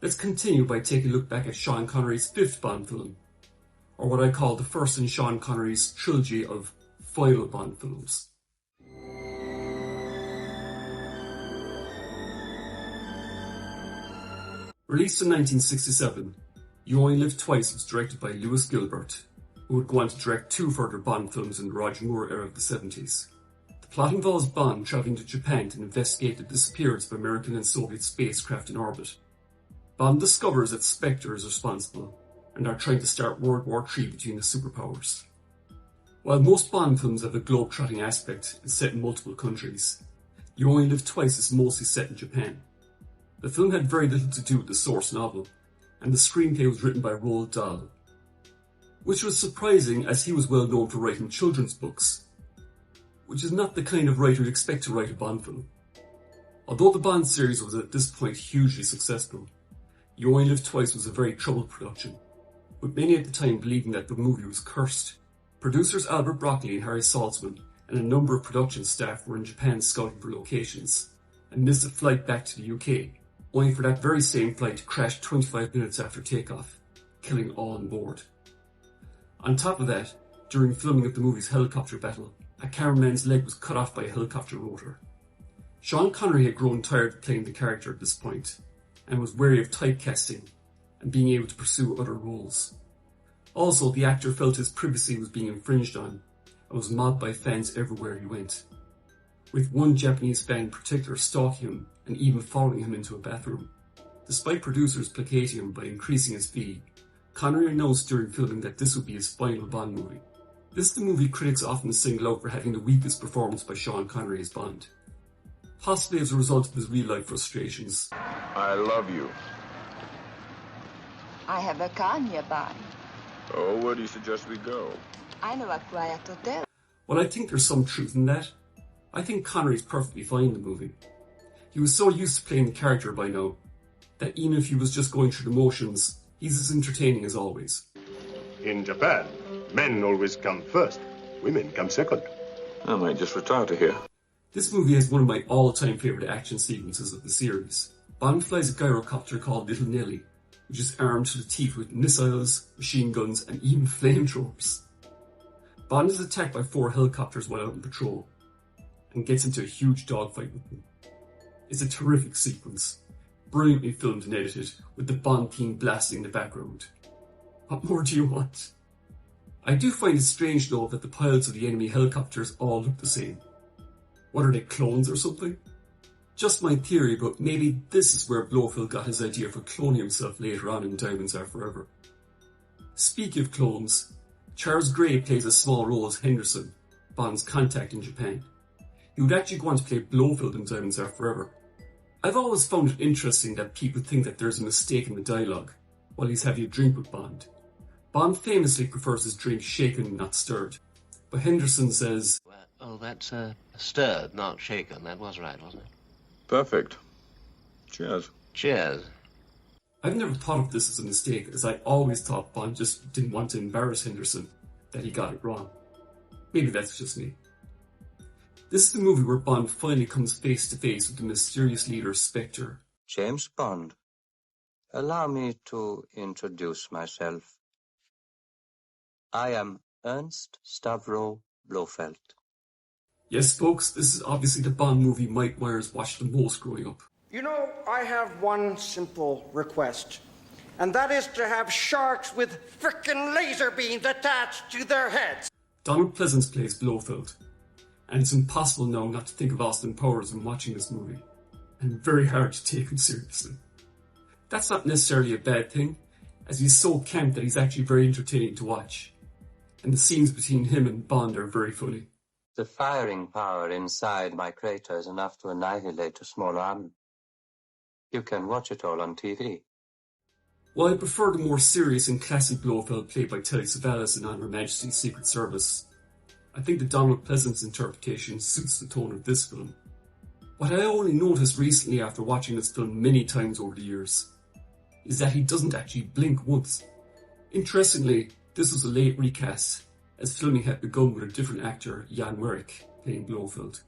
Let's continue by taking a look back at Sean Connery's fifth Bond film, or what I call the first in Sean Connery's trilogy of final Bond films. Released in 1967, You Only Live Twice was directed by Lewis Gilbert, who would go on to direct two further Bond films in the Roger Moore era of the 70s. The plot involves Bond travelling to Japan to investigate the disappearance of American and Soviet spacecraft in orbit. Bond discovers that Spectre is responsible and are trying to start World War III between the superpowers. While most Bond films have a globe-trotting aspect and set in multiple countries, You Only Live Twice is mostly set in Japan. The film had very little to do with the source novel, and the screenplay was written by Roald Dahl, which was surprising as he was well known for writing children's books, which is not the kind of writer you'd expect to write a Bond film. Although the Bond series was at this point hugely successful, You Only Live Twice was a very troubled production, with many at the time believing that the movie was cursed. Producers Albert Broccoli and Harry Saltzman and a number of production staff were in Japan scouting for locations, and missed a flight back to the UK, only for that very same flight to crash 25 minutes after takeoff, killing all on board. On top of that, during filming of the movie's helicopter battle, a cameraman's leg was cut off by a helicopter rotor. Sean Connery had grown tired of playing the character at this point, and was wary of typecasting and being able to pursue other roles. Also, the actor felt his privacy was being infringed on and was mobbed by fans everywhere he went, with one Japanese fan in particular stalking him and even following him into a bathroom. Despite producers placating him by increasing his fee, Connery announced during filming that this would be his final Bond movie. This is the movie critics often single out for having the weakest performance by Sean Connery as Bond, possibly as a result of his real-life frustrations. I love you. I have a car nearby. Oh, where do you suggest we go? I know a quiet hotel. Well, I think there's some truth in that. I think Connery's perfectly fine in the movie. He was so used to playing the character by now, that even if he was just going through the motions, he's as entertaining as always. In Japan, men always come first, women come second. I might just retire to here. This movie has one of my all-time favourite action sequences of the series. Bond flies a gyrocopter called Little Nelly, which is armed to the teeth with missiles, machine guns, and even flamethrowers. Bond is attacked by 4 helicopters while out on patrol, and gets into a huge dogfight with them. It's a terrific sequence, brilliantly filmed and edited, with the Bond theme blasting in the background. What more do you want? I do find it strange though that the pilots of the enemy helicopters all look the same. What are they, clones or something? Just my theory, but maybe this is where Blofeld got his idea for cloning himself later on in Diamonds Are Forever. Speaking of clones, Charles Gray plays a small role as Henderson, Bond's contact in Japan. He would actually go on to play Blofeld in Diamonds Are Forever. I've always found it interesting that people think that there's a mistake in the dialogue while he's having a drink with Bond. Bond famously prefers his drink shaken, not stirred. But Henderson says, "Oh, that's stirred, not shaken. That was right, wasn't it?" Perfect. Cheers. Cheers. I've never thought of this as a mistake, as I always thought Bond just didn't want to embarrass Henderson, that he got it wrong. Maybe that's just me. This is the movie where Bond finally comes face to face with the mysterious leader Spectre. James Bond, allow me to introduce myself. I am Ernst Stavro Blofeld. Yes, folks, this is obviously the Bond movie Mike Myers watched the most growing up. You know, I have one simple request, and that is to have sharks with frickin' laser beams attached to their heads. Donald Pleasance plays Blofeld, and it's impossible now not to think of Austin Powers when watching this movie, and very hard to take him seriously. That's not necessarily a bad thing, as he's so camp that he's actually very entertaining to watch, and the scenes between him and Bond are very funny. The firing power inside my crater is enough to annihilate a small army. You can watch it all on TV. While I prefer the more serious and classy Blofeld played by Telly Savalas in On Her Majesty's Secret Service, I think the Donald Pleasance interpretation suits the tone of this film. What I only noticed recently after watching this film many times over the years is that he doesn't actually blink once. Interestingly, this was a late recast, as filming had begun with a different actor, Jan Werich, playing Blofeld.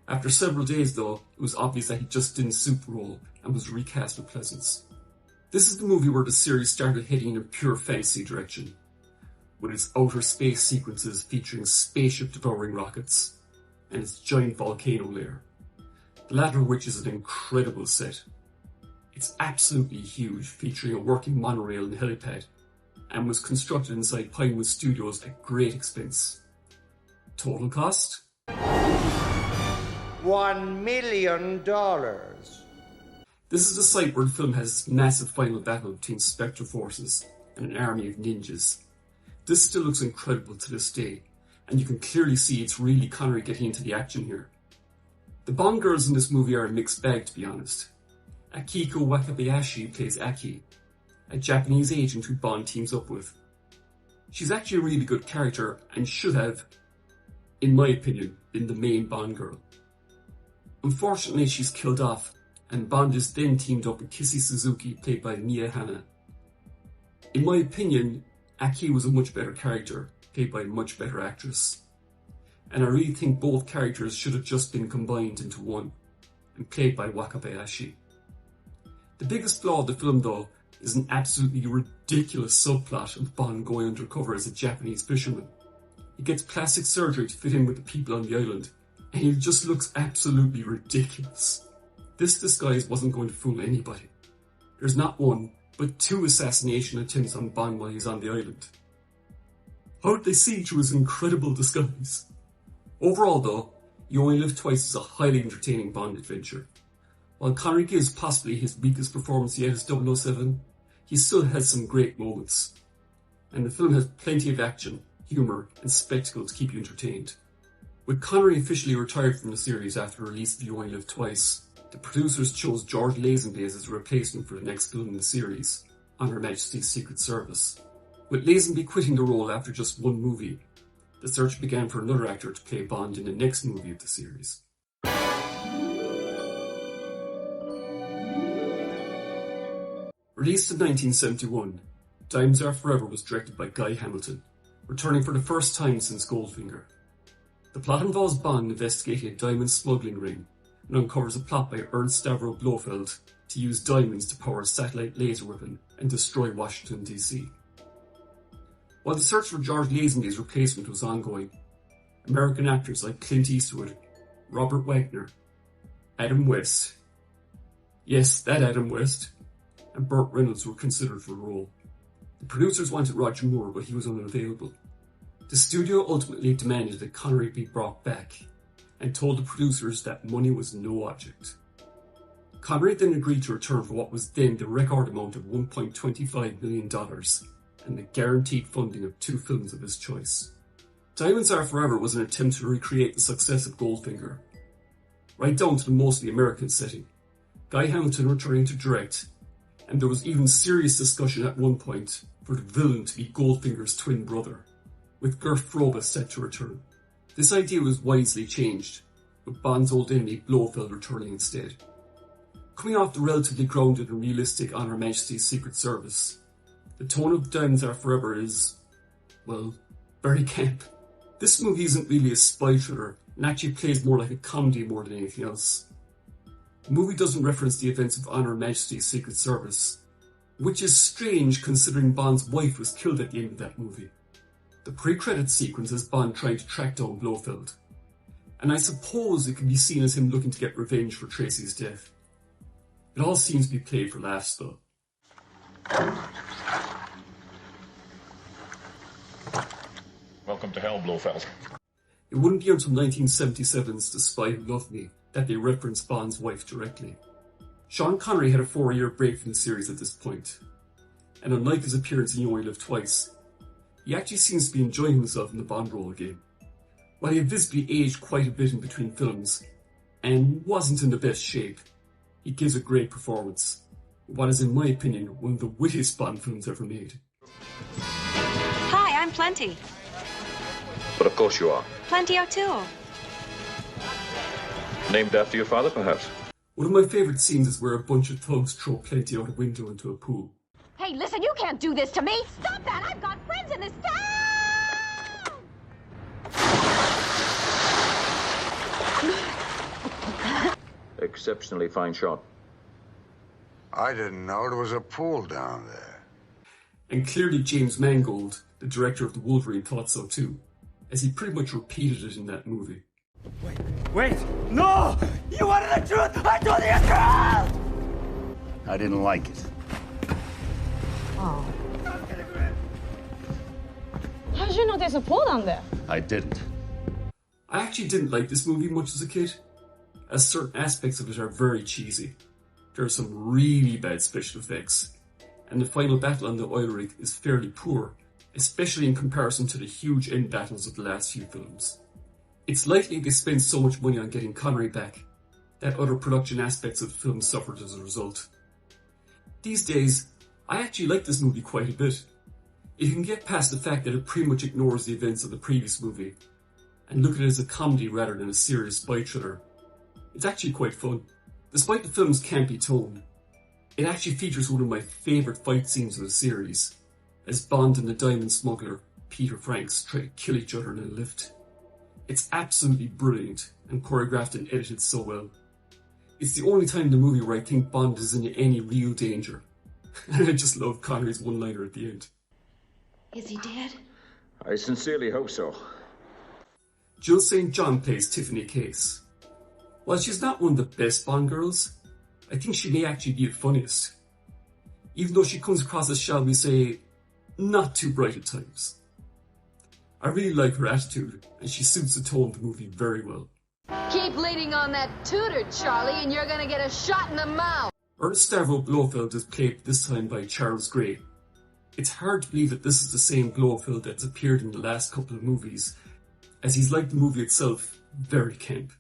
After several days though, it was obvious that he just didn't suit the role and was recast with Pleasance. This is the movie where the series started heading in a pure fantasy direction, with its outer space sequences featuring spaceship devouring rockets and its giant volcano lair, the latter of which is an incredible set. It's absolutely huge, featuring a working monorail and helipad, and was constructed inside Pinewood Studios at great expense. Total cost? $1 million. This is the site where the film has its massive final battle between Spectre forces and an army of ninjas. This still looks incredible to this day, and you can clearly see it's really Connery getting into the action here. The Bond girls in this movie are a mixed bag, to be honest. Akiko Wakabayashi plays Aki, a Japanese agent who Bond teams up with. She's actually a really good character and should have, in my opinion, been the main Bond girl. Unfortunately, she's killed off, and Bond is then teamed up with Kissy Suzuki, played by Mia Hanna. In my opinion, Aki was a much better character, played by a much better actress. And I really think both characters should have just been combined into one, and played by Wakabayashi. The biggest flaw of the film, though, is an absolutely ridiculous subplot of Bond going undercover as a Japanese fisherman. He gets plastic surgery to fit in with the people on the island, and he just looks absolutely ridiculous. This disguise wasn't going to fool anybody. There's not one, but 2 assassination attempts on Bond while he's on the island. How did they see through his incredible disguise? Overall though, You Only Live Twice is a highly entertaining Bond adventure. While Connery gives possibly his weakest performance yet as 007, he still has some great moments. And the film has plenty of action, humour and spectacle to keep you entertained. With Connery officially retired from the series after the release of You Only Live Twice, the producers chose George Lazenby as his replacement for the next film in the series, On Her Majesty's Secret Service. With Lazenby quitting the role after just one movie, the search began for another actor to play Bond in the next movie of the series. Released in 1971, Diamonds Are Forever was directed by Guy Hamilton, returning for the first time since Goldfinger. The plot involves Bond investigating a diamond smuggling ring and uncovers a plot by Ernst Stavro Blofeld to use diamonds to power a satellite laser weapon and destroy Washington, D.C. While the search for George Lazenby's replacement was ongoing, American actors like Clint Eastwood, Robert Wagner, Adam West, yes, that Adam West, and Burt Reynolds were considered for the role. The producers wanted Roger Moore, but he was unavailable. The studio ultimately demanded that Connery be brought back, and told the producers that money was no object. Connery then agreed to return for what was then the record amount of $1.25 million, and the guaranteed funding of 2 films of his choice. Diamonds Are Forever was an attempt to recreate the success of Goldfinger, right down to the mostly American setting. Guy Hamilton returning to direct, and there was even serious discussion at one point for the villain to be Goldfinger's twin brother, with Gert Frobe set to return. This idea was wisely changed, with Bond's old enemy Blofeld returning instead. Coming off the relatively grounded and realistic On Her Majesty's Secret Service, the tone of Diamonds Are Forever is, well, very camp. This movie isn't really a spy thriller, and actually plays more like a comedy more than anything else. The movie doesn't reference the events of On Her Majesty's Secret Service, which is strange considering Bond's wife was killed at the end of that movie. The pre-credits sequence is Bond trying to track down Blofeld, and I suppose it can be seen as him looking to get revenge for Tracy's death. It all seems to be played for laughs though. Welcome to hell, Blofeld. It wouldn't be until 1977's The Spy Who Loved Me that they referenced Bond's wife directly. Sean Connery had a 4-year break from the series at this point, and unlike his appearance in You Only Live Twice, he actually seems to be enjoying himself in the Bond role again. While he had visibly aged quite a bit in between films, and wasn't in the best shape, he gives a great performance, what is in my opinion one of the wittiest Bond films ever made. Hi, I'm Plenty. But of course you are. Plenty O'Toole. Named after your father, perhaps? One of my favourite scenes is where a bunch of thugs throw Plenty out a window into a pool. Hey, listen, you can't do this to me! Stop that! I've got friends in this town! Exceptionally fine shot. I didn't know there was a pool down there. And clearly James Mangold, the director of The Wolverine, thought so too, as he pretty much repeated it in that movie. Wait! No! You wanted the truth! I told you the truth! I didn't like it. Oh. How did you know there's a pool down there? I didn't. I actually didn't like this movie much as a kid, as certain aspects of it are very cheesy. There are some really bad special effects, and the final battle on the oil rig is fairly poor, especially in comparison to the huge end battles of the last few films. It's likely they spent so much money on getting Connery back that other production aspects of the film suffered as a result. These days, I actually like this movie quite a bit. If you can get past the fact that it pretty much ignores the events of the previous movie, and look at it as a comedy rather than a serious spy thriller, it's actually quite fun. Despite the film's campy tone, it actually features one of my favourite fight scenes of the series, as Bond and the diamond smuggler, Peter Franks, try to kill each other in a lift. It's absolutely brilliant, and choreographed and edited so well. It's the only time in the movie where I think Bond is in any real danger, and I just love Connery's one-liner at the end. Is he dead? I sincerely hope so. Jill St. John plays Tiffany Case. While she's not one of the best Bond girls, I think she may actually be the funniest. Even though she comes across as, shall we say, not too bright at times. I really like her attitude, and she suits the tone of the movie very well. Keep leaning on that tutor, Charlie, and you're gonna get a shot in the mouth. Ernst Stavro Blofeld is played this time by Charles Gray. It's hard to believe that this is the same Blofeld that's appeared in the last couple of movies, as he's like the movie itself, very camp.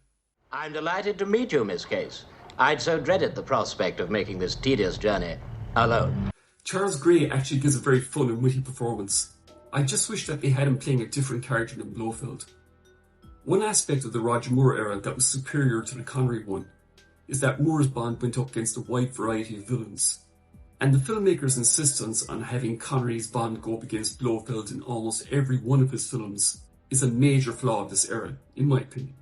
I'm delighted to meet you, Miss Case. I'd so dreaded the prospect of making this tedious journey alone. Charles Gray actually gives a very fun and witty performance. I just wish that they had him playing a different character than Blofeld. One aspect of the Roger Moore era that was superior to the Connery one is that Moore's Bond went up against a wide variety of villains, and the filmmaker's insistence on having Connery's Bond go up against Blofeld in almost every one of his films is a major flaw of this era, in my opinion.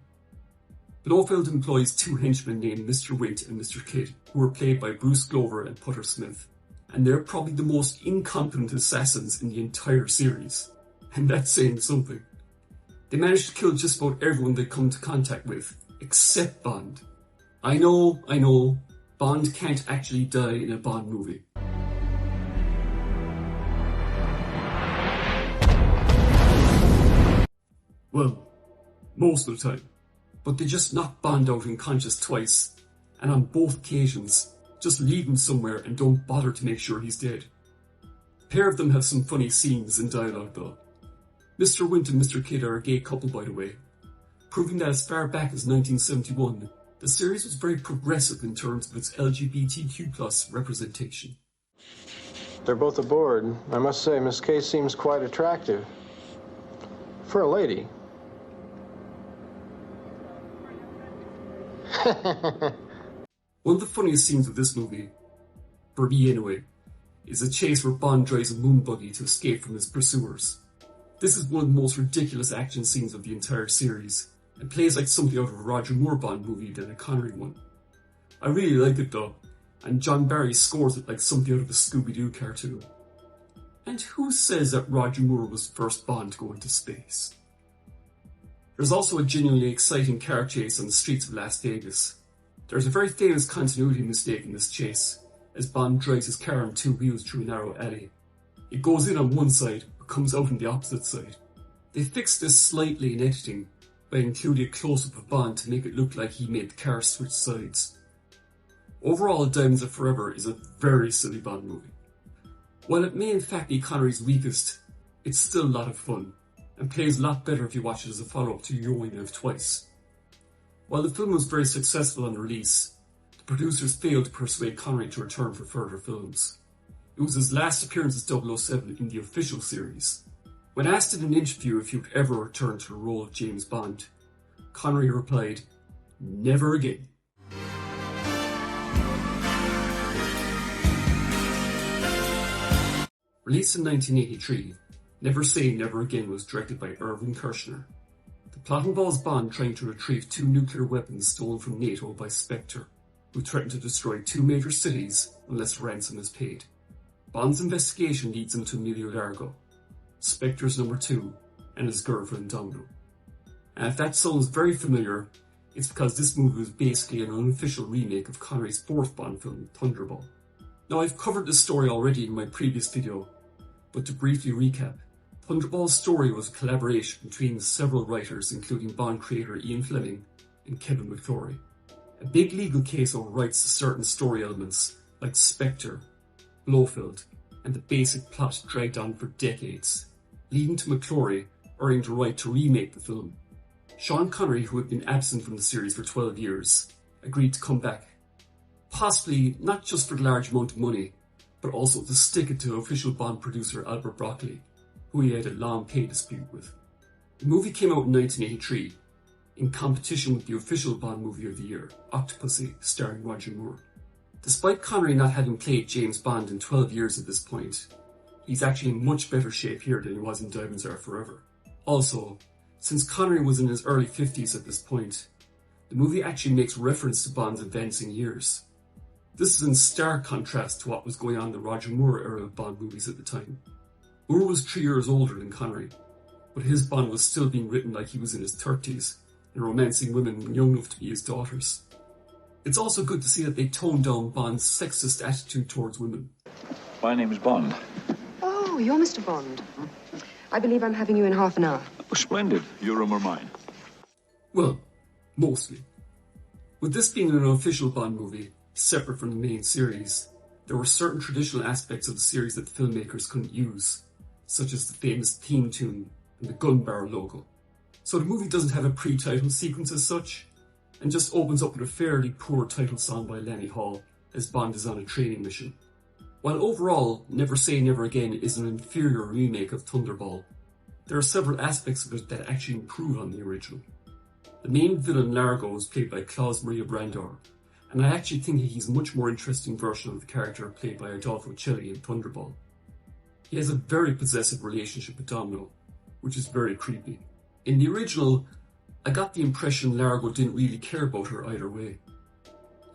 Blofeld employs two henchmen named Mr. Wint and Mr. Kidd, who are played by Bruce Glover and Putter Smith, and they're probably the most incompetent assassins in the entire series, and that's saying something. They manage to kill just about everyone they come into contact with, except Bond. I know, Bond can't actually die in a Bond movie. Well, most of the time. But they just knock Bond out unconscious twice, and on both occasions, just leave him somewhere and don't bother to make sure he's dead. A pair of them have some funny scenes and dialogue though. Mr. Wint and Mr. Kidd are a gay couple, by the way, proving that as far back as 1971, the series was very progressive in terms of its LGBTQ+ representation. They're both aboard. I must say, Miss Case seems quite attractive. For a lady. One of the funniest scenes of this movie, for me anyway, is a chase where Bond drives a moon buggy to escape from his pursuers. This is one of the most ridiculous action scenes of the entire series, and plays like something out of a Roger Moore Bond movie than a Connery one. I really like it though, and John Barry scores it like something out of a Scooby-Doo cartoon. And who says that Roger Moore was the first Bond to go into space? There's also a genuinely exciting car chase on the streets of Las Vegas. There's a very famous continuity mistake in this chase, as Bond drives his car on two wheels through a narrow alley. It goes in on one side, but comes out on the opposite side. They fixed this slightly in editing by including a close-up of Bond to make it look like he made the car switch sides. Overall, Diamonds Are Forever is a very silly Bond movie. While it may in fact be Connery's weakest, it's still a lot of fun, and plays a lot better if you watch it as a follow-up to You Only Live Twice. While the film was very successful on release, the producers failed to persuade Connery to return for further films. It was his last appearance as 007 in the official series. When asked in an interview if he would ever return to the role of James Bond, Connery replied, "Never again." Released in 1983, Never Say Never Again was directed by Irvin Kershner. The plot involves Bond trying to retrieve two nuclear weapons stolen from NATO by Spectre. who threaten to destroy 2 major cities unless ransom is paid. Bond's investigation leads him to Emilio Largo, Spectre's number 2, and his girlfriend Domino. And if that sounds very familiar, it's because this movie was basically an unofficial remake of Connery's 4th Bond film, Thunderball. Now, I've covered this story already in my previous video, but to briefly recap, Thunderball's story was a collaboration between several writers, including Bond creator Ian Fleming and Kevin McClory. A big legal case over rights to certain story elements, like Spectre, Blofeld, and the basic plot dragged on for decades, leading to McClory earning the right to remake the film. Sean Connery, who had been absent from the series for 12 years, agreed to come back, possibly not just for the large amount of money, but also to stick it to official Bond producer Albert Broccoli, who he had a long pay dispute with. The movie came out in 1983, in competition with the official Bond movie of the year, Octopussy, starring Roger Moore. Despite Connery not having played James Bond in 12 years at this point, he's actually in much better shape here than he was in Diamonds Are Forever. Also, since Connery was in his early 50s at this point, the movie actually makes reference to Bond's advancing years. This is in stark contrast to what was going on in the Roger Moore era of Bond movies at the time. Moore was 3 years older than Connery, but his Bond was still being written like he was in his 30s and romancing women young enough to be his daughters. It's also good to see that they toned down Bond's sexist attitude towards women. My name is Bond. Oh, you're Mr. Bond. I believe I'm having you in half an hour. Oh, splendid. Your room or mine? Well, mostly. With this being an official Bond movie, separate from the main series, there were certain traditional aspects of the series that the filmmakers couldn't use, such as the famous theme tune and the gun barrel logo. So the movie doesn't have a pre-title sequence as such, and just opens up with a fairly poor title song by Lanny Hall as Bond is on a training mission. While overall, Never Say Never Again is an inferior remake of Thunderball, there are several aspects of it that actually improve on the original. The main villain Largo is played by Klaus Maria Brandauer, and I actually think he's a much more interesting version of the character played by Adolfo Celli in Thunderball. He has a very possessive relationship with Domino, which is very creepy. In the original, I got the impression Largo didn't really care about her either way.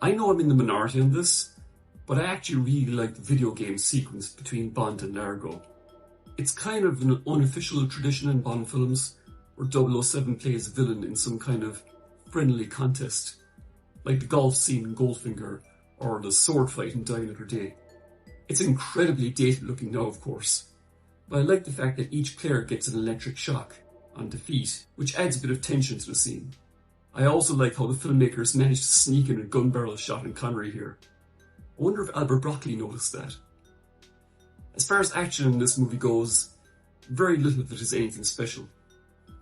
I know I'm in the minority on this, but I actually really like the video game sequence between Bond and Largo. It's kind of an unofficial tradition in Bond films, where 007 plays a villain in some kind of friendly contest, like the golf scene in Goldfinger or the sword fight in Die Another Day. It's incredibly dated looking now, of course, but I like the fact that each player gets an electric shock on defeat, which adds a bit of tension to the scene. I also like how the filmmakers managed to sneak in a gun barrel shot in Connery here. I wonder if Albert Broccoli noticed that. As far as action in this movie goes, very little of it is anything special.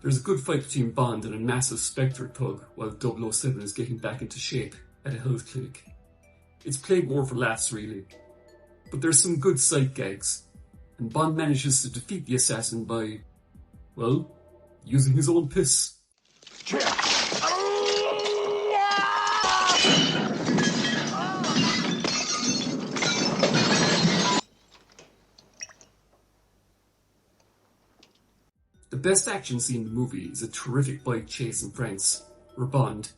There's a good fight between Bond and a massive Spectre thug while 007 is getting back into shape at a health clinic. It's played more for laughs really, but there's some good sight gags, and Bond manages to defeat the assassin by, well, using his own piss. The best action scene in the movie is a terrific bike chase in France, where Bond,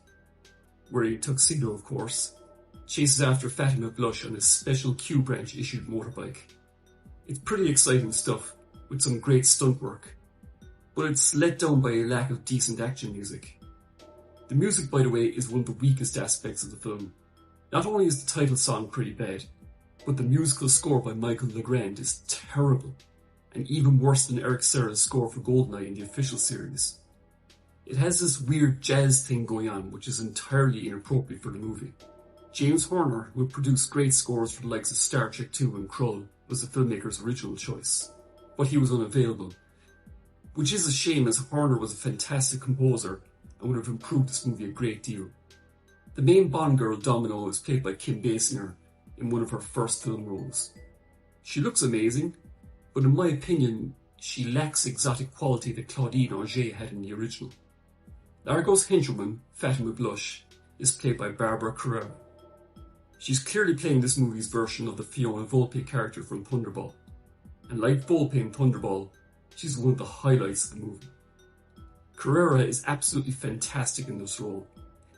wearing a tuxedo of course, chases after Fatima Blush on his special Q branch issued motorbike. It's pretty exciting stuff, with some great stunt work, but it's let down by a lack of decent action music. The music, by the way, is one of the weakest aspects of the film. Not only is the title song pretty bad, but the musical score by Michael Legrand is terrible, and even worse than Eric Serra's score for GoldenEye in the official series. It has this weird jazz thing going on, which is entirely inappropriate for the movie. James Horner, who had produced great scores for the likes of Star Trek II and Krull, was the filmmaker's original choice, but he was unavailable, which is a shame as Horner was a fantastic composer and would have improved this movie a great deal. The main Bond girl, Domino, is played by Kim Basinger in one of her first film roles. She looks amazing, but in my opinion, she lacks exotic quality that Claudine Auger had in the original. Largo's henchwoman, Fatima Blush, is played by Barbara Carrera. She's clearly playing this movie's version of the Fiona Volpe character from Thunderball, and like Volpe in Thunderball, she's one of the highlights of the movie. Carrera is absolutely fantastic in this role,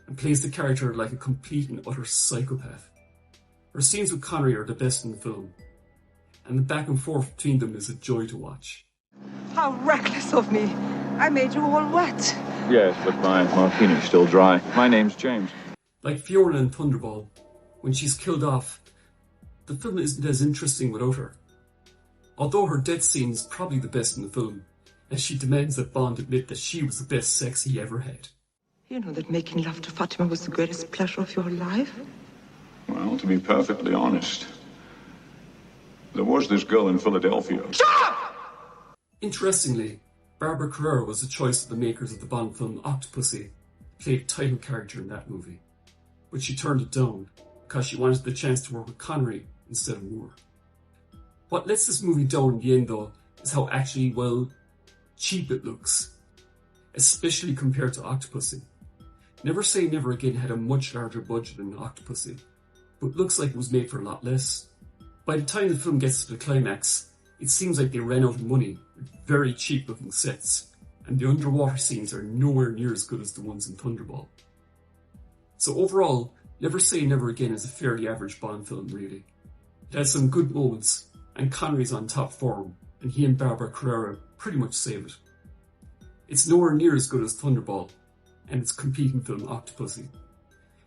and plays the character like a complete and utter psychopath. Her scenes with Connery are the best in the film, and the back and forth between them is a joy to watch. How reckless of me. I made you all wet. Yes, but my martini's still dry. My name's James. Like Fiona in Thunderball, when she's killed off, the film isn't as interesting without her. Although her death scene is probably the best in the film, as she demands that Bond admit that she was the best sex he ever had. You know that making love to Fatima was the greatest pleasure of your life? Well, to be perfectly honest, there was this girl in Philadelphia. Shut up! Interestingly, Barbara Carrera was the choice of the makers of the Bond film Octopussy, played title character in that movie. But she turned it down because she wanted the chance to work with Connery instead of Moore. What lets this movie down in the end, though, is how actually, well, cheap it looks, especially compared to Octopussy. Never Say Never Again had a much larger budget than Octopussy, but looks like it was made for a lot less. By the time the film gets to the climax, it seems like they ran out of money with very cheap looking sets, and the underwater scenes are nowhere near as good as the ones in Thunderball. So overall, Never Say Never Again is a fairly average Bond film, really. It has some good moments, and Connery's on top form, and he and Barbara Carrera pretty much save it. It's nowhere near as good as Thunderball, and its competing film Octopussy.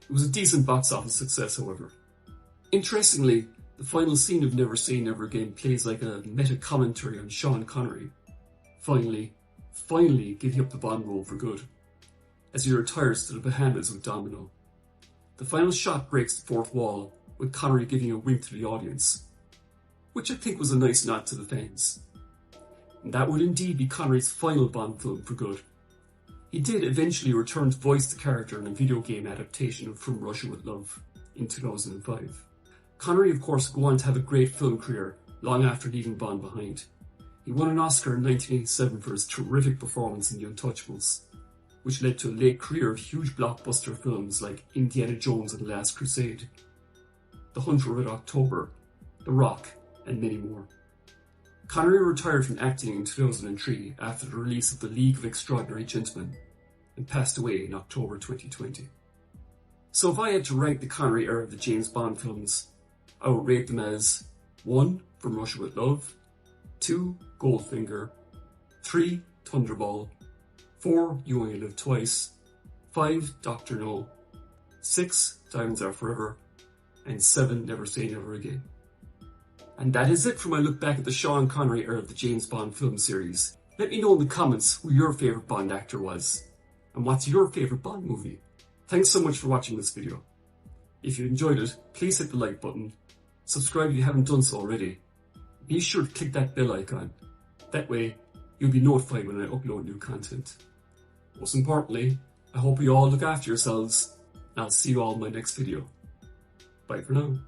It was a decent box office success, however. Interestingly, the final scene of Never Say Never Again plays like a meta-commentary on Sean Connery. Finally giving up the Bond role for good, as he retires to the Bahamas with Domino. The final shot breaks the fourth wall, with Connery giving a wink to the audience, which I think was a nice nod to the fans. And that would indeed be Connery's final Bond film for good. He did eventually return to voice the character in a video game adaptation of From Russia with Love in 2005. Connery, of course, would go on to have a great film career long after leaving Bond behind. He won an Oscar in 1987 for his terrific performance in The Untouchables, which led to a late career of huge blockbuster films like Indiana Jones and the Last Crusade, The Hunt for Red October, The Rock, and many more. Connery retired from acting in 2003 after the release of The League of Extraordinary Gentlemen and passed away in October 2020. So if I had to rank the Connery era of the James Bond films, I would rate them as 1. From Russia with Love, 2. Goldfinger, 3. Thunderball, 4. You Only Live Twice, 5. Dr. No, 6. Diamonds Are Forever, and 7. Never Say Never Again. And that is it for my look back at the Sean Connery era of the James Bond film series. Let me know in the comments who your favourite Bond actor was, and what's your favourite Bond movie. Thanks so much for watching this video. If you enjoyed it, please hit the like button, subscribe if you haven't done so already. Be sure to click that bell icon. That way, you'll be notified when I upload new content. Most importantly, I hope you all look after yourselves, and I'll see you all in my next video. Bye for now.